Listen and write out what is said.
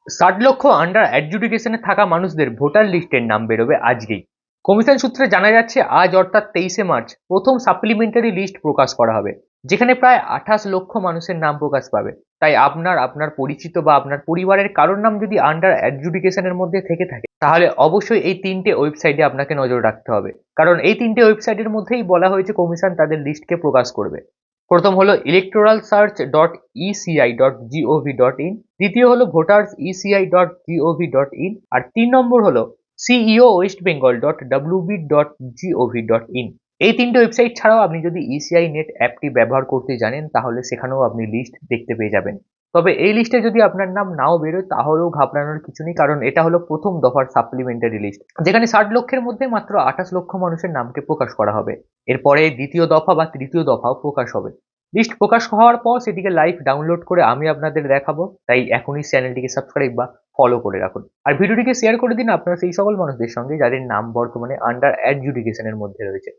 60 লক্ষ আন্ডার অ্যাডজুডিকেশনে থাকা মানুষদের ভোটার লিস্টের নাম বেরোবে আজকেই। কমিশন সূত্রে জানা যাচ্ছে আজ অর্থাৎ 23শে মার্চ প্রথম সাপ্লিমেন্টারি লিস্ট প্রকাশ করা হবে, যেখানে প্রায় 28 লক্ষ মানুষের নাম প্রকাশ পাবে। তাই আপনার পরিচিত বা আপনার পরিবারের কারোর নাম যদি আন্ডার অ্যাডজুডিকেশনের মধ্যে থেকে থাকে, তাহলে অবশ্যই এই তিনটে ওয়েবসাইটে আপনাকে নজর রাখতে হবে, কারণ এই তিনটে ওয়েবসাইটের মধ্যেই বলা হয়েছে কমিশন তাদের লিস্টকে প্রকাশ করবে। প্রথম হলো electoralsearch.eci.gov.in, দ্বিতীয় হলো voters.eci.gov.in, আর 3 নম্বর হলো ceowestbengal.wb.gov.in। এই তিনটে ওয়েবসাইট ছাড়াও আপনি যদি ইসিআই নেট অ্যাপটি ব্যবহার করতে জানেন, তাহলে সেখানেও আপনি লিস্ট দেখতে পেয়ে যাবেন। তবে এই লিস্টে যদি আপনার নাম নাও বেরোয়, তাহলেও ঘাবড়ানোর কিছু নেই, কারণ এটা হলো প্রথম দফার সাপ্লিমেন্টারি লিস্ট, যেখানে 60 লক্ষের মধ্যে মাত্র 28 লক্ষ মানুষের নামকে প্রকাশ করা হবে। এরপরে দ্বিতীয় দফা বা তৃতীয় দফাও প্রকাশ হবে। লিস্ট প্রকাশ হওয়ার পর সেটিকে লাইভ ডাউনলোড করে আমি আপনাদের দেখাবো, তাই এখনই চ্যানেলটিকে সাবস্ক্রাইব বা ফলো করে রাখুন। আর ভিডিওটিকে শেয়ার করে দিন আপনারা সেই সকল মানুষদের সঙ্গে যাদের নাম বর্তমানে আন্ডার অ্যাডজুডিকেশনের মধ্যে রয়েছে।